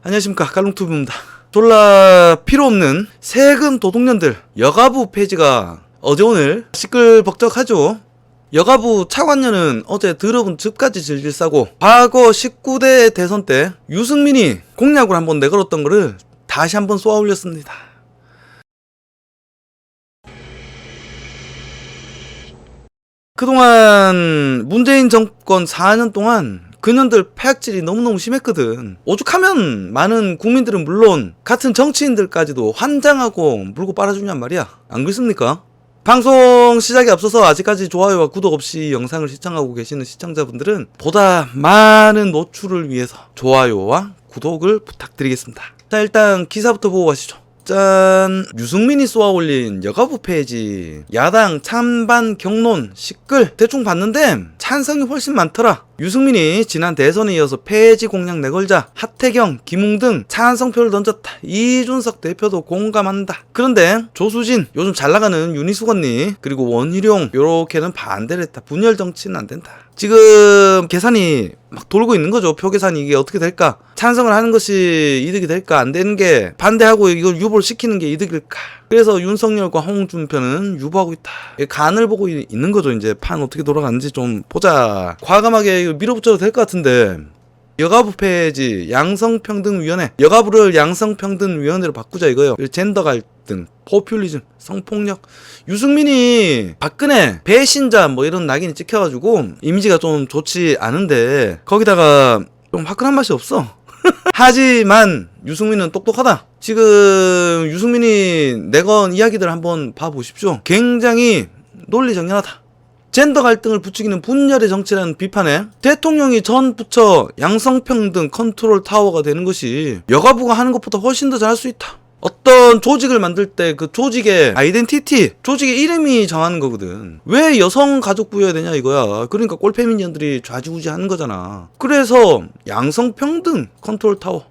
안녕하십니까, 깔롱투브입니다. 졸라 필요없는 세금 도둑년들 여가부 폐지가 어제 오늘 시끌벅적하죠. 여가부 차관녀는 어제 더러운 즙까지 질질 싸고 과거 19대 대선 때 유승민이 공약을 한번 내걸었던 거를 다시 한번 쏘아 올렸습니다. 그동안 문재인 정권 4년 동안 그년들 폐악질이 너무너무 심했거든. 오죽하면 많은 국민들은 물론 같은 정치인들까지도 환장하고 물고 빨아주냔 말이야. 안 그렇습니까? 방송 시작에 앞서서 아직까지 좋아요와 구독 없이 영상을 시청하고 계시는 시청자분들은 보다 많은 노출을 위해서 좋아요와 구독을 부탁드리겠습니다. 자, 일단 기사부터 보고 가시죠. 짠! 유승민이 쏘아올린 여가부 폐지, 야당 찬반 경론 시끌 대충 봤는데 찬성이 훨씬 많더라. 유승민이 지난 대선에 이어서 폐지 공약 내걸자 하태경, 김웅 찬성표를 던졌다. 이준석 대표도 공감한다. 그런데 조수진, 요즘 잘나가는 윤희숙 언니, 그리고 원희룡 요렇게는 반대를 했다. 분열 정치는 안 된다. 지금 계산이 막 돌고 있는 거죠. 표 계산이 이게 어떻게 될까? 찬성을 하는 것이 이득이 될까? 안 되는 게 반대하고 이걸 유보를 시키는 게 이득일까? 그래서 윤석열과 홍준표는 유보하고 있다. 간을 보고 있는 거죠. 이제 판 어떻게 돌아가는지 좀 보자. 과감하게 밀어붙여도 될 것 같은데. 여가부 폐지, 양성평등위원회. 여가부를 양성평등위원회로 바꾸자 이거예요. 젠더 갈등, 포퓰리즘, 성폭력. 유승민이 박근혜 배신자 뭐 이런 낙인이 찍혀가지고 이미지가 좀 좋지 않은데 거기다가 좀 화끈한 맛이 없어. 하지만 유승민은 똑똑하다. 지금 유승민이 내건 이야기들 한번 봐보십시오. 굉장히 논리정연하다. 젠더 갈등을 부추기는 분열의 정치라는 비판에 대통령이 전 부처 양성평등 컨트롤 타워가 되는 것이 여가부가 하는 것보다 훨씬 더 잘할 수 있다. 어떤 조직을 만들 때 그 조직의 아이덴티티, 조직의 이름이 정하는 거거든. 왜 여성 가족 부여해야 되냐 이거야. 그러니까 꼴페미니언들이 좌지우지 하는 거잖아. 그래서 양성평등 컨트롤 타워.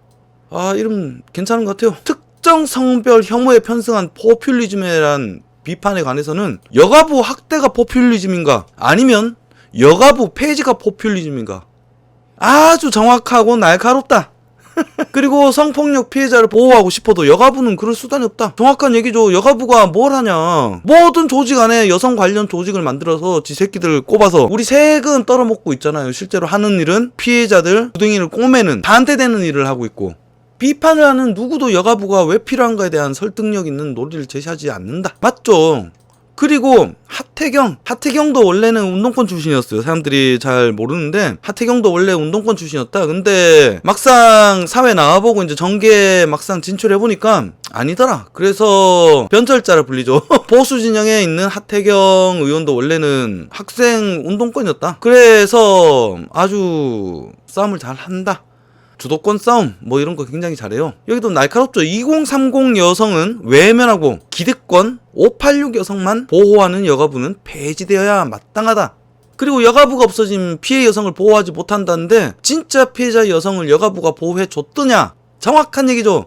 아, 이름 괜찮은 것 같아요. 특정 성별 혐오에 편승한 포퓰리즘이란 비판에 관해서는 여가부 학대가 포퓰리즘인가 아니면 여가부 폐지가 포퓰리즘인가 아주 정확하고 날카롭다. 그리고 성폭력 피해자를 보호하고 싶어도 여가부는 그럴 수단이 없다. 정확한 얘기죠. 여가부가 뭘 하냐. 모든 조직 안에 여성 관련 조직을 만들어서 지 새끼들 꼽아서 우리 세금 떨어먹고 있잖아요. 실제로 하는 일은 피해자들 부등이를 꼬매는 반대되는 일을 하고 있고 비판을 하는 누구도 여가부가 왜 필요한가에 대한 설득력 있는 논리를 제시하지 않는다. 맞죠? 그리고 하태경도 원래는 운동권 출신이었어요. 사람들이 잘 모르는데 하태경도 원래 운동권 출신이었다. 근데 막상 사회 나와보고 이제 정계에 막상 진출해보니까 아니더라. 그래서 변절자를 불리죠. 보수 진영에 있는 하태경 의원도 원래는 학생 운동권이었다. 그래서 아주 싸움을 잘 한다. 주도권 싸움 뭐 이런 거 굉장히 잘해요. 여기도 날카롭죠. 2030 여성은 외면하고 기득권 586 여성만 보호하는 여가부는 폐지되어야 마땅하다. 그리고 여가부가 없어진 피해 여성을 보호하지 못한다는데 진짜 피해자 여성을 여가부가 보호해 줬더냐? 정확한 얘기죠.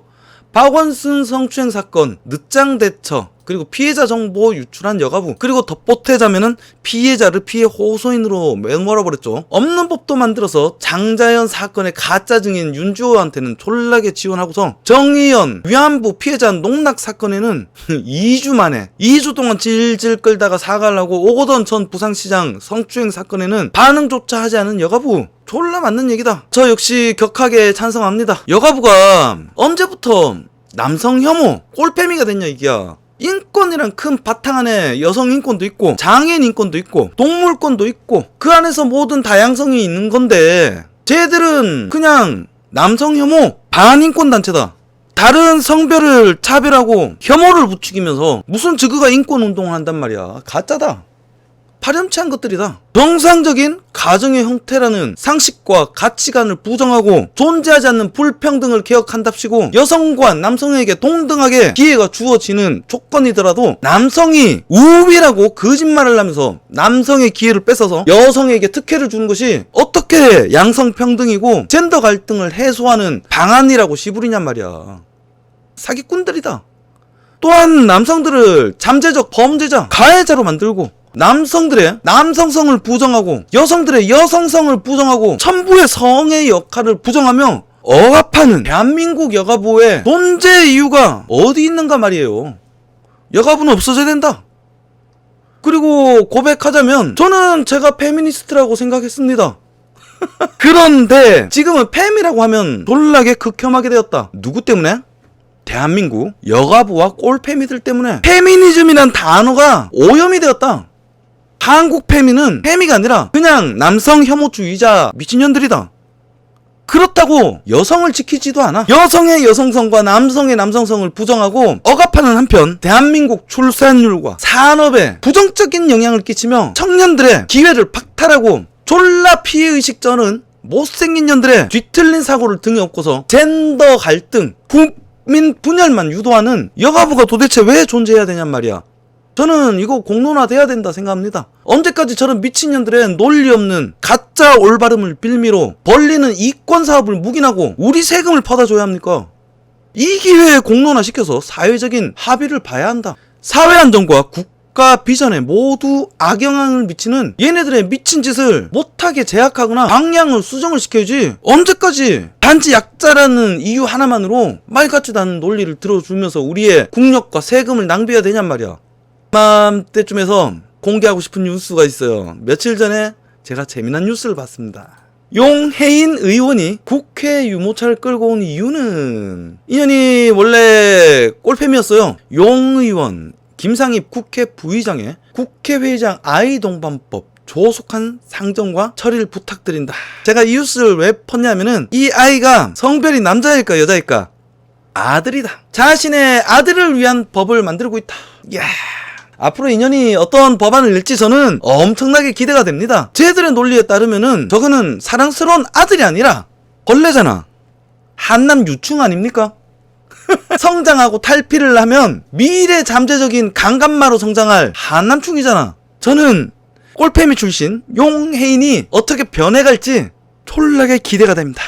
박원순 성추행 사건 늦장 대처 그리고 피해자 정보 유출한 여가부 그리고 덧보태자면은 피해자를 피해 호소인으로 내몰아버렸죠. 없는 법도 만들어서 장자연 사건의 가짜 증인 윤주호한테는 졸라게 지원하고서 정의연 위안부 피해자 농락 사건에는 2주 동안 질질 끌다가 사과를 하고 오거돈 전 부산시장 성추행 사건에는 반응조차 하지 않은 여가부 졸라 맞는 얘기다. 저 역시 격하게 찬성합니다. 여가부가 언제부터 남성 혐오 꼴패미가 됐냐 이게야. 인권이란 큰 바탕 안에 여성 인권도 있고 장애인 인권도 있고 동물권도 있고 그 안에서 모든 다양성이 있는 건데 쟤들은 그냥 남성 혐오 반인권 단체다. 다른 성별을 차별하고 혐오를 부추기면서 무슨 저그가 인권 운동을 한단 말이야. 가짜다. 파렴치한 것들이다. 정상적인 가정의 형태라는 상식과 가치관을 부정하고 존재하지 않는 불평등을 개혁한답시고 여성과 남성에게 동등하게 기회가 주어지는 조건이더라도 남성이 우위라고 거짓말을 하면서 남성의 기회를 뺏어서 여성에게 특혜를 주는 것이 어떻게 양성평등이고 젠더 갈등을 해소하는 방안이라고 시부리냔 말이야. 사기꾼들이다. 또한 남성들을 잠재적 범죄자, 가해자로 만들고 남성들의 남성성을 부정하고 여성들의 여성성을 부정하고 천부의 성의 역할을 부정하며 억압하는 대한민국 여가부의 존재 이유가 어디 있는가 말이에요. 여가부는 없어져야 된다. 그리고 고백하자면 저는 제가 페미니스트라고 생각했습니다. 그런데 지금은 페미라고 하면 놀라게 극혐하게 되었다. 누구 때문에? 대한민국 여가부와 꼴페미들 때문에 페미니즘이란 단어가 오염이 되었다. 한국 페미는 페미가 아니라 그냥 남성 혐오주의자 미친년들이다. 그렇다고 여성을 지키지도 않아. 여성의 여성성과 남성의 남성성을 부정하고 억압하는 한편 대한민국 출산율과 산업에 부정적인 영향을 끼치며 청년들의 기회를 박탈하고 졸라 피해의식 쩌는 못생긴 년들의 뒤틀린 사고를 등에 업고서 젠더 갈등, 국민 분열만 유도하는 여가부가 도대체 왜 존재해야 되냔 말이야. 저는 이거 공론화돼야 된다 생각합니다. 언제까지 저런 미친년들의 논리 없는 가짜 올바름을 빌미로 벌리는 이권사업을 묵인하고 우리 세금을 퍼다줘야 합니까? 이 기회에 공론화시켜서 사회적인 합의를 봐야 한다. 사회안정과 국가 비전에 모두 악영향을 미치는 얘네들의 미친 짓을 못하게 제약하거나 방향을 수정을 시켜야지. 언제까지 단지 약자라는 이유 하나만으로 말 같지도 않은 논리를 들어주면서 우리의 국력과 세금을 낭비해야 되냔 말이야. 맘때쯤에서 공개하고 싶은 뉴스가 있어요. 며칠 전에 제가 재미난 뉴스를 봤습니다. 용혜인 의원이 국회 유모차를 끌고 온 이유는 인연이 원래 꼴팸이었어요. 용 의원 김상입 국회 부의장의 국회회의장 아이 동반법 조속한 상정과 처리를 부탁드린다. 제가 이 뉴스를 왜 펐냐면은 이 아이가 성별이 남자일까 여자일까? 아들이다. 자신의 아들을 위한 법을 만들고 있다. 이야. 앞으로 인연이 어떤 법안을 낼지 저는 엄청나게 기대가 됩니다. 쟤들의 논리에 따르면은 저거는 사랑스러운 아들이 아니라 벌레잖아. 한남 유충 아닙니까? 성장하고 탈피를 하면 미래 잠재적인 강간마로 성장할 한남충이잖아. 저는 꼴패미 출신 용혜인이 어떻게 변해갈지 졸라게 기대가 됩니다.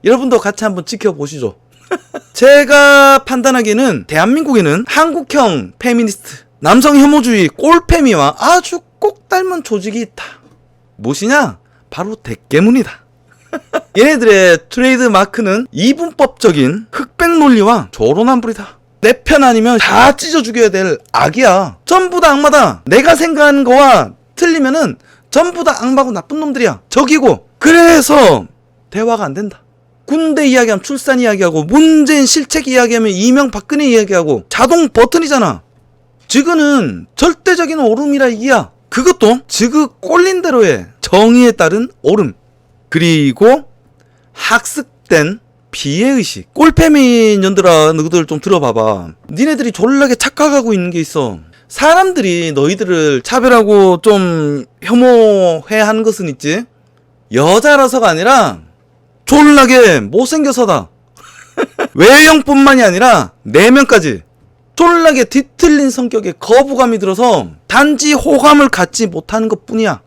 여러분도 같이 한번 지켜보시죠. 제가 판단하기에는 대한민국에는 한국형 페미니스트 남성 혐오주의 꼴패미와 아주 꼭 닮은 조직이 있다. 무엇이냐? 바로 대깨문이다. 얘네들의 트레이드 마크는 이분법적인 흑백 논리와 조론한불이다. 내 편 아니면 다 찢어 죽여야 될 악이야. 전부 다 악마다. 내가 생각하는 거와 틀리면은 전부 다 악마고 나쁜 놈들이야. 적이고. 그래서 대화가 안 된다. 군대 이야기하면 출산 이야기하고 문재인 실책 이야기하면 이명박근혜 이야기하고 자동 버튼이잖아. 지그는 절대적인 옳음이라 이기야. 그것도 지그 꼴린 대로의 정의에 따른 옳음. 그리고 학습된 비애의식. 꼴패미 년들아 너희들 좀 들어봐봐. 니네들이 졸라게 착각하고 있는 게 있어. 사람들이 너희들을 차별하고 좀 혐오해하는 것은 있지. 여자라서가 아니라 졸라게 못생겨서다. 외형뿐만이 아니라 내면까지 졸라게 뒤틀린 성격에 거부감이 들어서 단지 호감을 갖지 못하는 것뿐이야.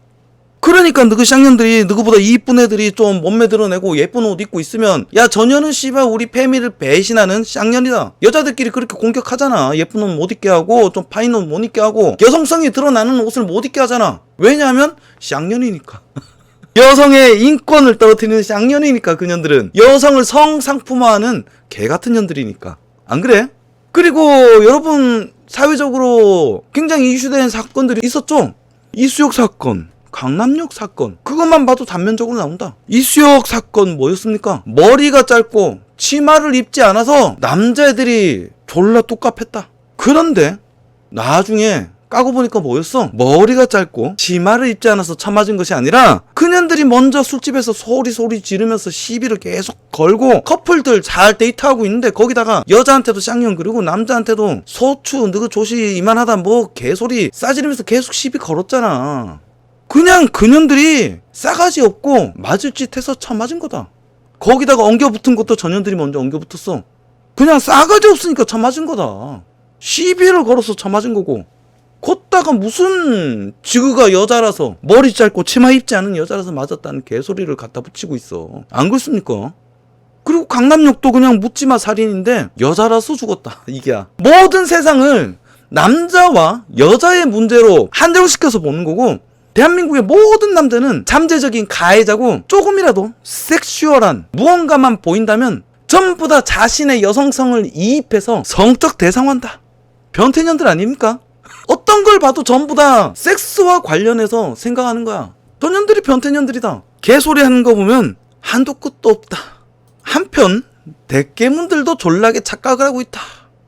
그러니까 너그 쌍년들이 너그보다 이쁜 애들이 좀 몸매 드러내고 예쁜 옷 입고 있으면 야 저녀는 씨발 우리 패미를 배신하는 쌍년이다. 여자들끼리 그렇게 공격하잖아. 예쁜 옷 못 입게 하고 좀 파인 옷 못 입게 하고 여성성이 드러나는 옷을 못 입게 하잖아. 왜냐하면 쌍년이니까. 여성의 인권을 떨어뜨리는 쌍년이니까. 그년들은 여성을 성상품화하는 개같은 년들이니까. 안 그래? 그리고 여러분 사회적으로 굉장히 이슈된 사건들이 있었죠. 이수혁 사건, 강남역 사건. 그것만 봐도 단면적으로 나온다. 이수혁 사건 뭐였습니까? 머리가 짧고 치마를 입지 않아서 남자애들이 졸라 뚝갑했다. 그런데 나중에 까고 보니까 뭐였어? 머리가 짧고 치마를 입지 않아서 처맞은 것이 아니라 그년들이 먼저 술집에서 소리 지르면서 시비를 계속 걸고 커플들 잘 데이트하고 있는데 거기다가 여자한테도 쌍년 그리고 남자한테도 소추 너그 조시 이만하다 뭐 개소리 싸지르면서 계속 시비 걸었잖아. 그냥 그년들이 싸가지 없고 맞을 짓 해서 처맞은 거다. 거기다가 엉겨붙은 것도 저년들이 먼저 엉겨붙었어. 그냥 싸가지 없으니까 처맞은 거다. 시비를 걸어서 처맞은 거고. 걷다가 무슨 지그가 여자라서 머리 짧고 치마 입지 않은 여자라서 맞았다는 개소리를 갖다 붙이고 있어. 안 그렇습니까? 그리고 강남역도 그냥 묻지마 살인인데 여자라서 죽었다 이게야. 모든 세상을 남자와 여자의 문제로 한정시켜서 보는 거고 대한민국의 모든 남자는 잠재적인 가해자고 조금이라도 섹슈얼한 무언가만 보인다면 전부 다 자신의 여성성을 이입해서 성적 대상화한다. 변태년들 아닙니까? 어떤 걸 봐도 전부 다 섹스와 관련해서 생각하는 거야. 전년들이 변태년들이다. 개소리 하는 거 보면 한도 끝도 없다. 한편 대깨문들도 졸라게 착각을 하고 있다.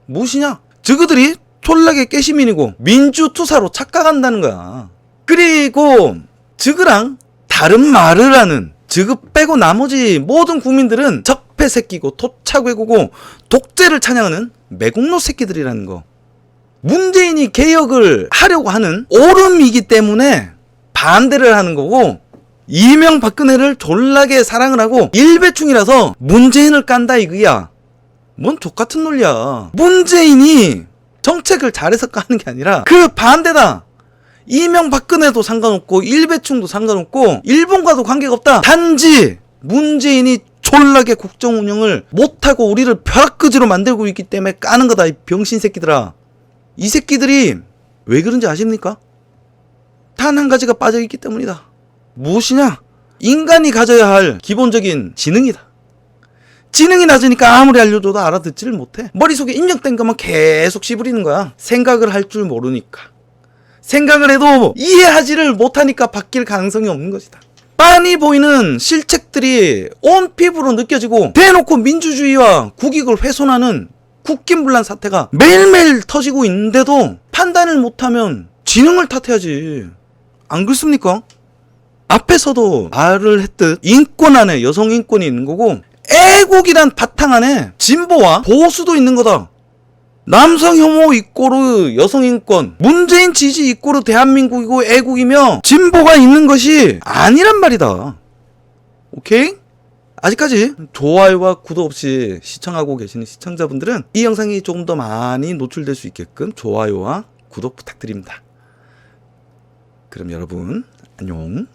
무엇이냐? 저그들이 졸라게 깨시민이고 민주투사로 착각한다는 거야. 그리고 저그랑 다른 말을 하는 저그 빼고 나머지 모든 국민들은 적폐 새끼고 토착외고고 독재를 찬양하는 매국노 새끼들이라는 거. 문재인이 개혁을 하려고 하는 오름이기 때문에 반대를 하는 거고, 이명박근혜를 졸라게 사랑을 하고 일배충이라서 문재인을 깐다 이거야. 뭔 족같은 논리야. 문재인이 정책을 잘해서 까는 게 아니라 그 반대다. 이명박근혜도 상관없고 일배충도 상관없고 일본과도 관계가 없다. 단지 문재인이 졸라게 국정 운영을 못하고 우리를 벼락끄지로 만들고 있기 때문에 까는 거다. 이 병신 새끼들아. 이 새끼들이 왜 그런지 아십니까? 단 한 가지가 빠져있기 때문이다. 무엇이냐? 인간이 가져야 할 기본적인 지능이다. 지능이 낮으니까 아무리 알려줘도 알아듣지를 못해. 머릿속에 입력된 것만 계속 씹으리는 거야. 생각을 할 줄 모르니까. 생각을 해도 이해하지를 못하니까 바뀔 가능성이 없는 것이다. 빤히 보이는 실책들이 온 피부로 느껴지고 대놓고 민주주의와 국익을 훼손하는 국긴불란 사태가 매일매일 터지고 있는데도 판단을 못하면 지능을 탓해야지. 안 그렇습니까? 앞에서도 말을 했듯 인권 안에 여성 인권이 있는 거고 애국이란 바탕 안에 진보와 보수도 있는 거다. 남성 혐오 이꼬르 여성 인권, 문재인 지지 이꼬르 대한민국이고 애국이며 진보가 있는 것이 아니란 말이다. 오케이? 아직까지 좋아요와 구독 없이 시청하고 계시는 시청자분들은 이 영상이 조금 더 많이 노출될 수 있게끔 좋아요와 구독 부탁드립니다. 그럼 여러분 안녕.